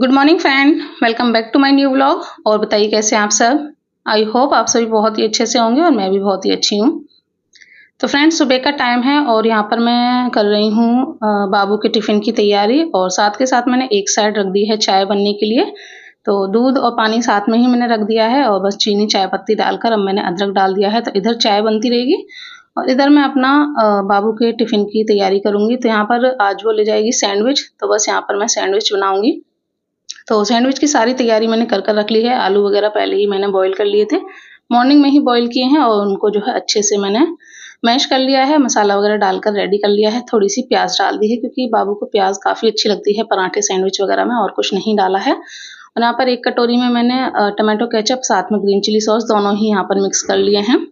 Good morning friend, welcome back to my new vlog. और बताइए कैसे हैं आप सब। आई होप आप सभी बहुत ही अच्छे से होंगे और मैं भी बहुत ही अच्छी हूँ। तो फ्रेंड्स, सुबह का टाइम है और यहाँ पर मैं कर रही हूँ बाबू के टिफ़िन की तैयारी, और साथ के साथ मैंने एक साइड रख दी है चाय बनने के लिए। तो दूध और पानी साथ में ही मैंने रख दिया है और बस चीनी चाय पत्ती डालकर अब मैंने अदरक डाल दिया है। तो इधर चाय बनती रहेगी और इधर मैं अपना बाबू के टिफ़िन की तैयारी करूँगी। तो यहाँ पर आज वो ले जाएगी सैंडविच, तो बस यहाँ पर मैं सैंडविच बनाऊँगी। तो सैंडविच की सारी तैयारी मैंने कर रख ली है। आलू वगैरह पहले ही मैंने बॉईल कर लिए थे, मॉर्निंग में ही बॉईल किए हैं और उनको जो है अच्छे से मैंने मैश कर लिया है, मसाला वगैरह डालकर रेडी कर लिया है। थोड़ी-सी प्याज़ डाल दी है क्योंकि बाबू को प्याज़ काफ़ी अच्छी लगती है पराठे सैंडविच वगैरह में, और कुछ नहीं डाला है। और यहाँ पर एक कटोरी में मैंने टोमेटो केचप साथ में ग्रीन चिली सॉस दोनों ही यहाँ पर मिक्स कर लिए हैं।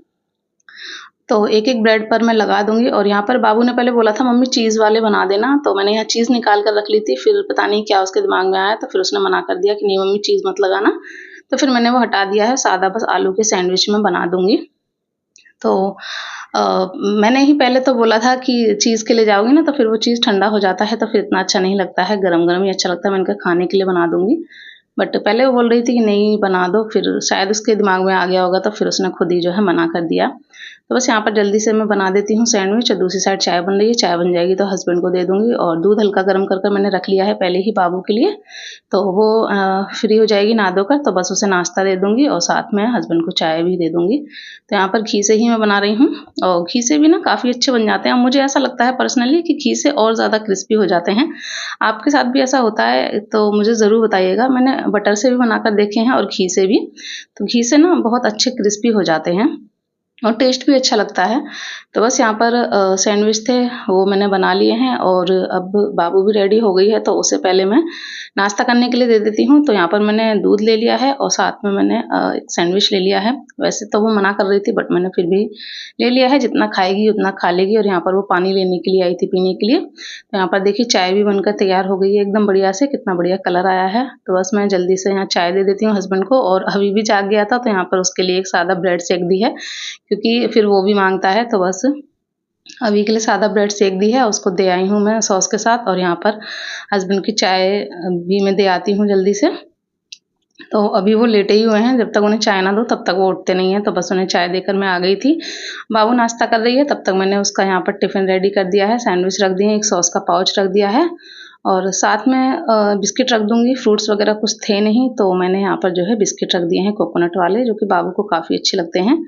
तो एक-एक ब्रेड पर मैं लगा दूँगी। और यहाँ पर बाबू ने पहले बोला था मम्मी चीज़ वाले बना देना, तो मैंने यहाँ चीज़ निकाल कर रख ली थी। फिर पता नहीं क्या उसके दिमाग में आया, तो फिर उसने मना कर दिया कि नहीं मम्मी चीज़ मत लगाना। तो फिर मैंने वो हटा दिया है, सादा बस आलू के सैंडविच में बना दूँगी। तो मैंने ही पहले तो बोला था कि चीज़ के लिए जाओगी ना तो फिर वो चीज़ ठंडा हो जाता है तो फिर इतना अच्छा नहीं लगता है, गरम-गरम ही अच्छा लगता है। मैंने कहा खाने के लिए बना दूँगी, बट पहले वो बोल रही थी कि नहीं बना दो, फिर शायद उसके दिमाग में आ गया होगा तो फिर उसने खुद ही जो है मना कर दिया। तो बस यहाँ पर जल्दी से मैं बना देती हूँ सैंडविच, और दूसरी साइड चाय बन रही है। चाय बन जाएगी तो हस्बैंड को दे दूँगी, और दूध हल्का गर्म कर मैंने रख लिया है पहले ही बाबू के लिए। तो वो फ्री हो जाएगी नहा धोकर, तो बस उसे नाश्ता दे दूँगी और साथ में हस्बैंड को चाय भी दे दूँगी। तो यहाँ पर घी से ही मैं बना रही हूँ, और घी से भी ना काफ़ी अच्छे बन जाते हैं। मुझे ऐसा लगता है पर्सनली कि घी से और ज़्यादा क्रिस्पी हो जाते हैं। आपके साथ भी ऐसा होता है तो मुझे ज़रूर बताइएगा। मैंने बटर से भी बनाकर देखे हैं और घी से भी, तो घी से ना बहुत अच्छे क्रिस्पी हो जाते हैं और टेस्ट भी अच्छा लगता है। तो बस यहाँ पर सैंडविच थे वो मैंने बना लिए हैं, और अब बाबू भी रेडी हो गई है तो उसे पहले मैं नाश्ता करने के लिए दे देती हूँ। तो यहाँ पर मैंने दूध ले लिया है और साथ में मैंने एक सैंडविच ले लिया है। वैसे तो वो मना कर रही थी बट मैंने फिर भी ले लिया है, जितना खाएगी उतना खा लेगी। और यहाँ पर वो पानी लेने के लिए आई थी पीने के लिए। तो यहाँ पर देखिए चाय भी बनकर तैयार हो गई है एकदम बढ़िया से, कितना बढ़िया कलर आया है। तो बस मैं जल्दी से यहाँ चाय दे देती हूँ हस्बैंड को, और अभी भी जाग गया था तो यहाँ पर उसके लिए एक सादा ब्रेड सेक दी है क्योंकि फिर वो भी माँगता है। तो बस अभी के लिए सादा ब्रेड सेक दी है, उसको दे आई हूँ मैं सॉस के साथ। और यहाँ पर हस्बैंड की चाय भी मैं दे आती हूँ जल्दी से। तो अभी वो लेटे ही हुए हैं, जब तक उन्हें चाय ना दो तब तक वो उठते नहीं हैं। तो बस उन्हें चाय देकर मैं आ गई थी। बाबू नाश्ता कर रही है, तब तक मैंने उसका यहाँ पर टिफ़िन रेडी कर दिया है। सैंडविच रख दिए हैं, एक सॉस का पाउच रख दिया है, और साथ में बिस्किट रख दूँगी। फ्रूट्स वगैरह कुछ थे नहीं तो मैंने यहाँ पर जो है बिस्किट रख दिए हैं कोकोनट वाले, जो कि बाबू को काफ़ी अच्छे लगते हैं।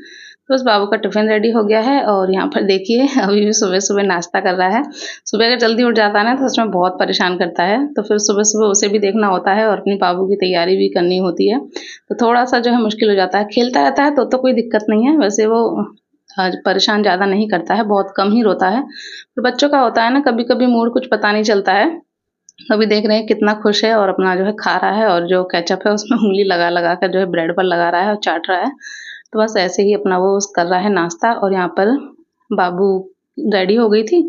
तो बस बाबू का टिफ़िन रेडी हो गया है, और यहाँ पर देखिए अभी भी सुबह-सुबह नाश्ता कर रहा है। सुबह अगर जल्दी उठ जाता है ना तो उसमें बहुत परेशान करता है, तो फिर सुबह-सुबह उसे भी देखना होता है और अपनी बाबू की तैयारी भी करनी होती है। तो थोड़ा-सा जो है मुश्किल हो जाता है। खेलता रहता है तो कोई दिक्कत नहीं है, वैसे वो परेशान ज़्यादा नहीं करता है, बहुत कम ही रोता है। तो बच्चों का होता है ना, कभी-कभी मूड कुछ पता नहीं चलता है। अभी देख रहे हैं कितना खुश है और अपना जो है खा रहा है, और जो केचप है उसमें उँगली लगा-लगा कर जो है ब्रेड पर लगा रहा है और चाट रहा है। तो बस ऐसे ही अपना वो कर रहा है नाश्ता। और यहाँ पर बाबू रेडी हो गई थी,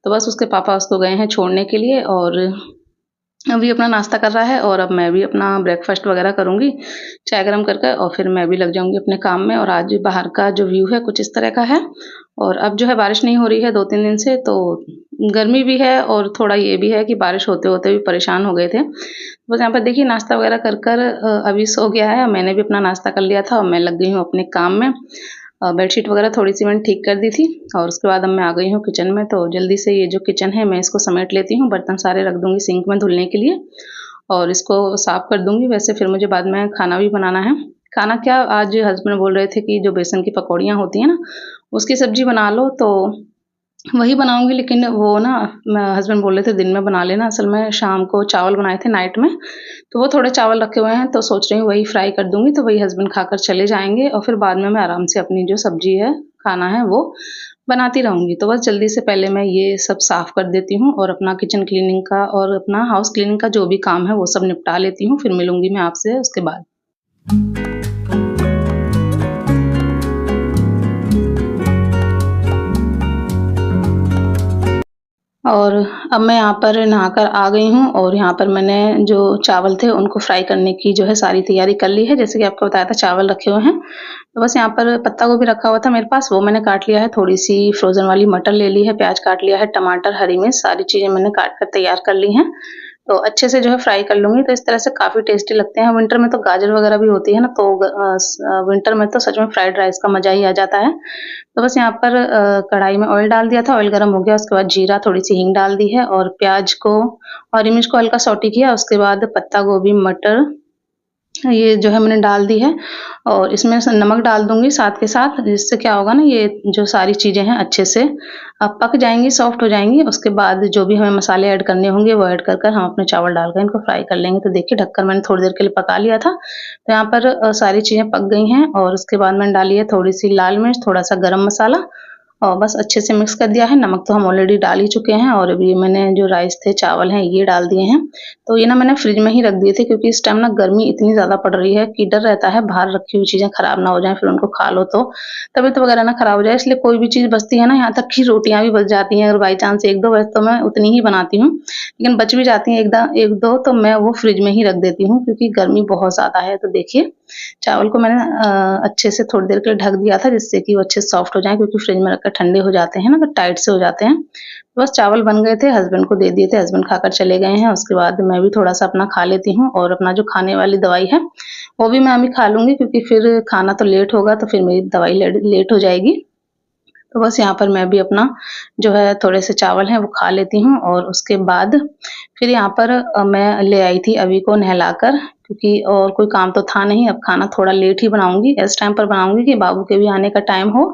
तो बस उसके पापा उसको गए हैं छोड़ने के लिए, और अभी अपना नाश्ता कर रहा है। और अब मैं भी अपना ब्रेकफ़ास्ट वग़ैरह करूँगी, चाय गरम कर कर, और फिर मैं भी लग जाऊँगी अपने काम में। और आज बाहर का जो व्यू है कुछ इस तरह का है, और अब जो है बारिश नहीं हो रही है 2-3 दिन से, तो गर्मी भी है और थोड़ा ये भी है कि बारिश होते-होते भी परेशान हो गए थे। बस यहाँ पर देखिए नाश्ता वग़ैरह कर अभी सो गया है, मैंने भी अपना नाश्ता कर लिया था और मैं लग गई हूँ अपने काम में। बेडशीट वग़ैरह थोड़ी-सी मैंने ठीक कर दी थी, और उसके बाद अब मैं आ गई हूँ किचन में। तो जल्दी से ये जो किचन है मैं इसको समेट लेती हूँ, बर्तन सारे रख दूँगी सिंक में धुलने के लिए, और इसको साफ़ कर दूँगी। वैसे फिर मुझे बाद में खाना भी बनाना है। खाना क्या, आज हस्बैंड बोल रहे थे कि जो बेसन की पकौड़ियाँ होती हैं ना, उसकी सब्ज़ी बना लो, तो वही बनाऊँगी। लेकिन वो ना हस्बैंड बोल रहे थे दिन में बना लेना, असल में शाम को चावल बनाए थे नाइट में, तो वो थोड़े चावल रखे हुए हैं, तो सोच रही हूँ वही फ्राई कर दूँगी, तो वही हस्बैंड खाकर चले जाएँगे, और फिर बाद में मैं आराम से अपनी जो सब्ज़ी है, खाना है वो बनाती रहूँगी। तो बस जल्दी से पहले मैं ये सब साफ़ कर देती हूँ और अपना किचन क्लीनिंग का और अपना हाउस क्लीनिंग का जो भी काम है वो सब निपटा लेती हूँ, फिर मिलूँगी मैं आपसे उसके बाद। और अब मैं यहाँ पर नहाकर आ गई हूँ, और यहाँ पर मैंने जो चावल थे उनको फ्राई करने की जो है सारी तैयारी कर ली है। जैसे कि आपको बताया था चावल रखे हुए हैं, तो बस यहाँ पर पत्ता गोभी रखा हुआ था मेरे पास, वो मैंने काट लिया है। थोड़ी-सी फ्रोज़न वाली मटर ले ली है, प्याज़ काट लिया है, टमाटर, हरी मिर्च, सारी चीज़ें मैंने काट कर तैयार कर ली हैं। तो अच्छे से जो है फ्राई कर लूँगी, तो इस तरह से काफ़ी टेस्टी लगते हैं। विंटर में तो गाजर वगैरह भी होती है ना, तो विंटर में तो सच में फ्राइड राइस का मज़ा ही आ जाता है। तो बस यहाँ पर कढ़ाई में ऑयल डाल दिया था, ऑयल गरम हो गया, उसके बाद जीरा, थोड़ी-सी हींग डाल दी है और प्याज़ को, हरी मिर्च को हल्का सौटे किया, उसके बाद पत्ता गोभी, मटर ये जो है मैंने डाल दी है और इसमें नमक डाल दूँगी साथ के साथ, जिससे क्या होगा ना, ये जो सारी चीज़ें हैं अच्छे से पक जाएँगी, सॉफ्ट हो जाएँगी। उसके बाद जो भी हमें मसाले ऐड करने होंगे वो ऐड कर कर हम अपने चावल डालकर इनको फ्राई कर लेंगे। तो देखिए ढककर मैंने थोड़ी देर के लिए पका लिया था। तो यहाँ पर सारी चीज़ें पक गई हैं और उसके बाद मैंने डाली है थोड़ी-सी लाल मिर्च, थोड़ा-सा गरम मसाला और बस अच्छे से मिक्स कर दिया है। नमक तो हम ऑलरेडी डाल ही चुके हैं और अभी मैंने जो राइस थे, चावल हैं, ये डाल दिए हैं। तो ये ना मैंने फ्रिज में ही रख दिए थे क्योंकि इस टाइम ना गर्मी इतनी ज़्यादा पड़ रही है कि डर रहता है बाहर रखी हुई चीज़ें खराब ना हो जाएँ, फिर उनको खा लो तो तबीयत वगैरह ना खराब हो जाए। इसलिए कोई भी चीज़ बचती है ना, यहाँ तक कि रोटियाँ भी बच जाती हैं, अगर बाई चांस 1-2 बचे तो मैं उतनी ही बनाती हूँ। लेकिन बच भी जाती हैं 1-2 तो मैं वो फ्रिज में ही रख देती हूँ क्योंकि गर्मी बहुत ज़्यादा है। तो देखिए चावल को मैंने अच्छे से थोड़ी देर के लिए ढक दिया था जिससे कि वो अच्छे से सॉफ्ट हो जाएँ, क्योंकि फ्रिज में रखकर ठंडे हो जाते हैं ना तो टाइट से हो जाते हैं। तो बस चावल बन गए थे, हस्बैंड को दे दिए थे, हस्बैंड खाकर चले गए हैं। उसके बाद मैं भी थोड़ा-सा अपना खा लेती हूँ और अपना जो खाने वाली दवाई है, वो भी मैं अभी खा लूँगी क्योंकि फिर खाना तो लेट होगा तो फिर मेरी दवाई लेट हो जाएगी। तो बस यहाँ पर मैं भी अपना जो है थोड़े से चावल हैं वो खा लेती हूँ और उसके बाद फिर यहाँ पर मैं ले आई थी अभी को नहलाकर, क्योंकि और कोई काम तो था नहीं, अब खाना थोड़ा लेट ही बनाऊँगी, इस टाइम पर बनाऊँगी कि बाबू के भी आने का टाइम हो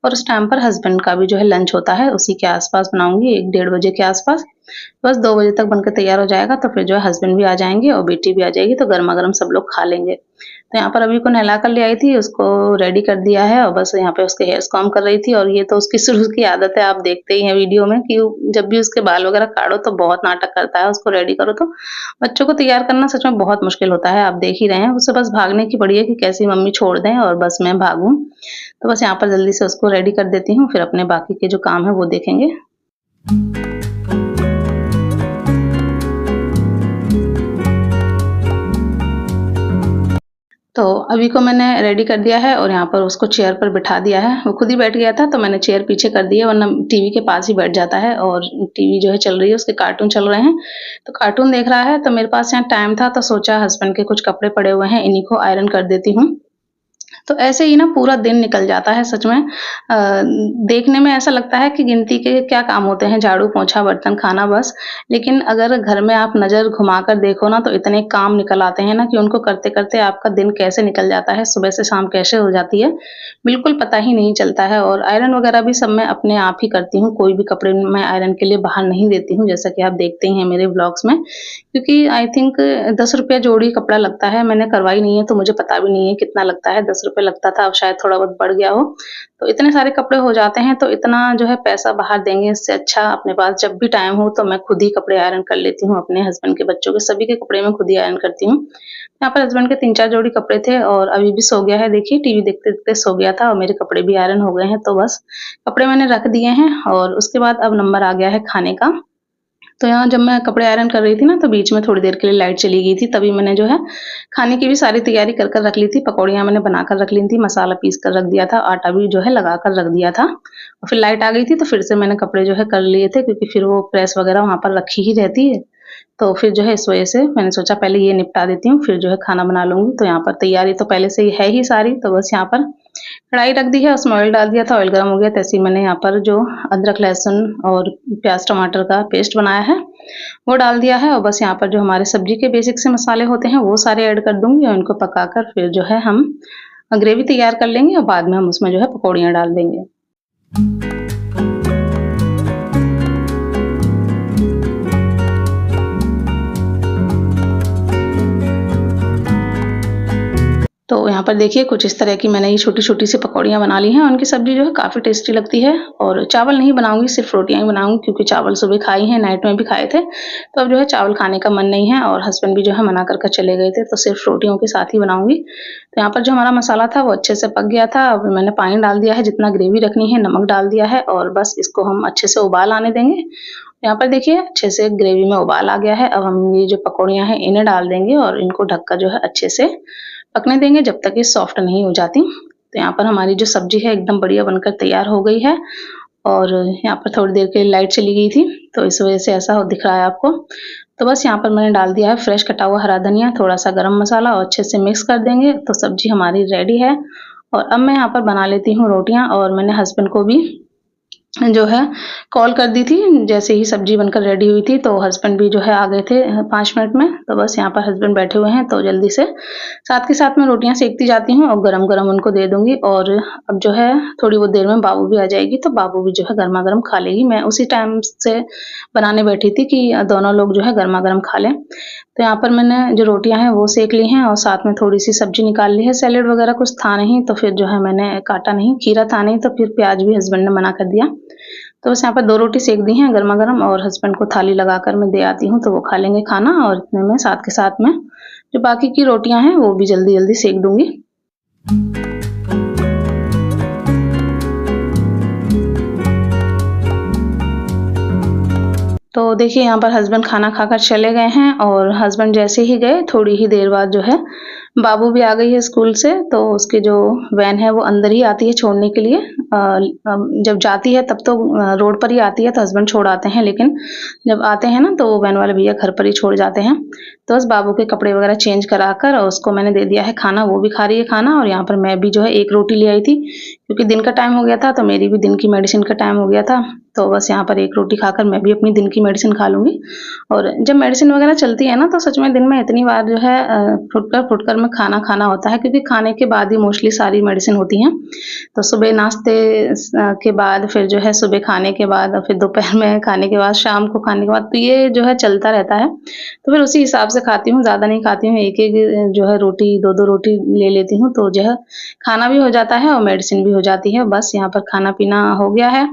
और उस टाइम पर हस्बैंड का भी जो है लंच होता है, उसी के आस-पास बनाऊँगी 1 डेढ़ बजे के आस-पास। बस 2 बजे तक बनकर तैयार हो जाएगा तो फिर जो है हस्बैंड भी आ जाएँगे और बेटी भी आ जाएगी तो गरमा-गरम सब लोग खा लेंगे। तो यहाँ पर अभी को नहला कर ले आई थी, उसको रेडी कर दिया है और बस यहाँ पे उसके हेयर्स कॉम्ब कर रही थी और ये तो उसकी शुरू की आदत है, आप देखते ही हैं वीडियो में कि जब भी उसके बाल वगैरह काढ़ो तो बहुत नाटक करता है, उसको रेडी करो तो। बच्चों को तैयार करना सच में बहुत मुश्किल होता है, आप देख ही रहे हैं, उसे बस भागने की पड़ी है कि कैसी मम्मी छोड़ दें और बस मैं भागूँ। तो बस यहाँ पर जल्दी से उसको रेडी कर देती हूँ, फिर अपने बाकी के जो काम है वो देखेंगे। तो अभी को मैंने रेडी कर दिया है और यहाँ पर उसको चेयर पर बिठा दिया है। वो खुद ही बैठ गया था तो मैंने चेयर पीछे कर दी है, वरना टीवी के पास ही बैठ जाता है और टीवी जो है चल रही है, उसके कार्टून चल रहे हैं। तो कार्टून देख रहा है तो मेरे पास यहाँ टाइम था तो सोचा हस्बैंड के कुछ कपड़े पड़े हुए हैं, इन्हीं को आयरन कर देती हूँ। तो ऐसे ही ना पूरा दिन निकल जाता है सच में। देखने में ऐसा लगता है कि गिनती के क्या काम होते हैं, झाड़ू, पोंछा, बर्तन, खाना बस। लेकिन अगर घर में आप नज़र घुमाकर देखो ना तो इतने काम निकल आते हैं ना कि उनको करते-करते आपका दिन कैसे निकल जाता है, सुबह से शाम कैसे हो जाती है, बिल्कुल पता ही नहीं चलता है। और आयरन वगैरह भी सब मैं अपने आप ही करती हूँ, कोई भी कपड़े मैं आयरन के लिए बाहर नहीं देती हूँ, जैसा कि आप देखते ही हैं मेरे व्लॉग्स में। क्योंकि आई थिंक ₹10 जोड़ी कपड़ा लगता है, मैंने करवाई नहीं है तो मुझे पता भी नहीं है कितना लगता है, ₹10 लगता था, अब शायद थोड़ा बहुत बढ़ गया हो। तो इतने सारे कपड़े हो जाते हैं तो इतना जो है पैसा बाहर देंगे, इससे अच्छा अपने पास जब भी टाइम हो तो मैं खुद ही कपड़े आयरन कर लेती हूँ, अपने हस्बैंड के, बच्चों के, सभी के कपड़े मैं खुद ही आयरन करती हूँ। यहाँ पर हस्बैंड के 3-4 जोड़ी कपड़े थे और अभी भी सो गया है, देखिए टीवी देखते-देखते सो गया था और मेरे कपड़े भी आयरन हो गए हैं, तो बस कपड़े मैंने रख दिए हैं और उसके बाद अब नंबर आ गया है खाने का। तो यहाँ जब मैं कपड़े आयरन कर रही थी ना, तो बीच में थोड़ी देर के लिए लाइट चली गई थी, तभी मैंने जो है खाने की भी सारी तैयारी कर कर रख ली थी। पकौड़ियाँ मैंने बनाकर रख ली थी, मसाला पीस कर रख दिया था, आटा भी जो है लगा कर रख दिया था। और फिर लाइट आ गई थी, तो फिर से मैंने कपड़े जो है कर लिए थे क्योंकि फिर वो प्रेस वगैरह वहाँ पर रखी ही रहती है। तो फिर जो है इस वजह से मैंने सोचा पहले ये निपटा देती हूँ, फिर जो है खाना बना लूँगी। तो यहाँ पर तैयारी तो पहले से ही है ही सारी, तो बस यहाँ पर कढ़ाई रख दी है, उसमें ऑयल डाल दिया था, ऑयल गरम हो गया, तैसे ही मैंने यहाँ पर जो अदरक, लहसुन और प्याज़, टमाटर का पेस्ट बनाया है, वो डाल दिया है और बस यहाँ पर जो हमारे सब्जी के बेसिक से मसाले होते हैं, वो सारे ऐड कर दूँगी और इनको पकाकर फिर जो है हम ग्रेवी तैयार कर लेंगे और बाद में हम उसमें जो है पकौड़ियाँ डाल देंगे। तो यहाँ पर देखिए कुछ इस तरह की मैंने ये छोटी-छोटी सी पकौड़ियाँ बना ली हैं और उनकी सब्ज़ी जो है काफ़ी टेस्टी लगती है। और चावल नहीं बनाऊँगी, सिर्फ़ रोटियाँ ही बनाऊँगी क्योंकि चावल सुबह खाई हैं, नाइट में भी खाए थे। तो अब जो है चावल खाने का मन नहीं है और हस्बैंड भी जो है मना कर कर चले गए थे, तो सिर्फ़ रोटियों के साथ ही बनाऊँगी। तो यहाँ पर जो हमारा मसाला था वो अच्छे से पक गया था। अब मैंने पानी डाल दिया है, जितना ग्रेवी रखनी है, नमक डाल दिया है और बस इसको हम अच्छे से उबाल आने देंगे। यहाँ पर देखिए अच्छे से ग्रेवी में उबाल आ गया है। अब हम ये जो पकौड़ियाँ हैं इन्हें डाल देंगे और इनको ढककर जो है अच्छे से पकने देंगे जब तक ये सॉफ्ट नहीं हो जाती। तो यहाँ पर हमारी जो सब्ज़ी है एकदम बढ़िया बनकर तैयार हो गई है और यहाँ पर थोड़ी देर के लिए लाइट चली गई थी, तो इस वजह से ऐसा दिख रहा है आपको। तो बस यहाँ पर मैंने डाल दिया है फ्रेश कटा हुआ हरा धनिया, थोड़ा-सा गरम मसाला और अच्छे से मिक्स कर देंगे तो सब्ज़ी हमारी रेडी है। और अब मैं यहाँ पर बना लेती हूँ रोटियाँ, और मैंने हस्बैंड को भी जो है कॉल कर दी थी। जैसे ही सब्ज़ी बनकर रेडी हुई थी तो हस्बैंड भी जो है आ गए थे 5 मिनट में। तो बस यहाँ पर हस्बैंड बैठे हुए हैं, तो जल्दी से साथ के साथ मैं रोटियाँ सेकती जाती हूँ और गरम-गरम उनको दे दूँगी। और अब जो है थोड़ी बहुत देर में बाबू भी आ जाएगी, तो बाबू भी जो है गरमा-गरम खा लेगी। मैं उसी टाइम से बनाने बैठी थी कि दोनों लोग जो है गरमा-गरम खा लें। तो यहाँ पर मैंने जो रोटियाँ हैं वो सेक ली हैं और साथ में थोड़ी-सी सब्ज़ी निकाल ली है। सैलेड वगैरह कुछ था नहीं, तो फिर जो है मैंने काटा नहीं, खीरा था नहीं, तो फिर प्याज़ भी हस्बैंड ने मना कर दिया। तो बस यहाँ पर 2 रोटी सेक दी हैं गरमा-गरम, और हस्बैंड को थाली लगाकर मैं दे आती हूँ, तो वो खा लेंगे खाना, और इतने में साथ के साथ में जो बाकी की रोटियाँ हैं वो भी जल्दी-जल्दी सेक दूँगी। तो देखिए यहाँ पर हस्बैंड खाना खाकर चले गए हैं, और हस्बैंड जैसे ही गए थोड़ी ही देर बाद जो है बाबू भी आ गई है स्कूल से। तो उसकी जो वैन है वो अंदर ही आती है छोड़ने के लिए। जब जाती है तब तो रोड पर ही आती है, तो हस्बैंड छोड़ आते हैं, लेकिन जब आते हैं ना तो वैन वाले भैया घर पर ही छोड़ जाते हैं। तो बस बाबू के कपड़े वगैरह चेंज कराकर और उसको मैंने दे दिया है खाना, वो भी खा रही है खाना। और यहाँ पर मैं भी जो है 1 रोटी ले आई थी, क्योंकि दिन का टाइम हो गया था, तो मेरी भी दिन की मेडिसिन का टाइम हो गया था। तो बस यहाँ पर 1 रोटी खाकर मैं भी अपनी दिन की मेडिसिन खा लूँगी। और जब मेडिसिन वगैरह चलती है ना, तो सच में दिन में इतनी बार जो है फुटकर में खाना खाना होता है, क्योंकि खाने के बाद ही मोस्टली सारी मेडिसिन होती हैं। तो सुबह नाश्ते के बाद, फिर जो है सुबह खाने के बाद, और फिर दोपहर में खाने के बाद, शाम को खाने के बाद, तो ये जो है चलता रहता है। तो फिर उसी हिसाब से खाती हूँ, ज़्यादा नहीं खाती हूँ। 1-1 जो है रोटी, 2-2 रोटी ले लेती हूँ, तो जो है खाना भी हो जाता है और मेडिसिन भी हो जाती है। बस यहाँ पर खाना-पीना हो गया है,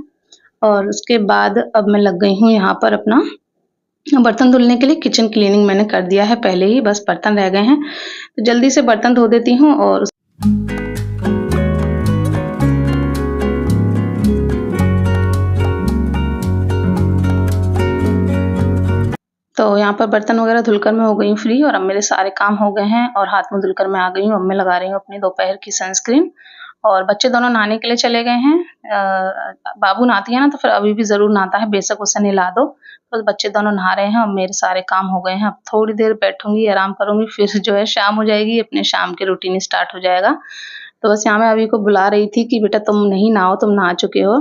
और उसके बाद अब मैं लग गई हूँ यहाँ पर अपना बर्तन धुलने के लिए। किचन क्लीनिंग मैंने कर दिया है पहले ही, बस बर्तन रह गए हैं। तो जल्दी से बर्तन धो देती हूँ। और तो यहाँ पर बर्तन वगैरह धुलकर मैं हो गई हूँ फ्री, और अब मेरे सारे काम हो गए हैं और हाथ मुँह धुलकर मैं आ गई हूँ। अब मैं लगा रही हूँ अपनी दोपहर की सनस्क्रीन, और बच्चे दोनों नहाने के लिए चले गए हैं। बाबू नहाती है ना, तो फिर अभी भी ज़रूर नहाता है, बेशक उसे नहला दो। तो बच्चे दोनों नहा रहे हैं और मेरे सारे काम हो गए हैं। अब थोड़ी देर बैठूँगी, आराम करूँगी, फिर जो है शाम हो जाएगी, अपने शाम के रूटीन स्टार्ट हो जाएगा। तो बस यहाँ मैं अभी को बुला रही थी कि बेटा तुम नहीं नहाओ, तुम नहा चुके हो।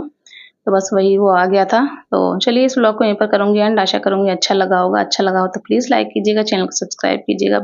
तो बस वही वो आ गया था। तो चलिए इस व्लॉग को यहीं पर करूँगी एंड। आशा करूँगी अच्छा लगा होगा। अच्छा लगा हो तो प्लीज़ लाइक कीजिएगा, चैनल को सब्सक्राइब कीजिएगा।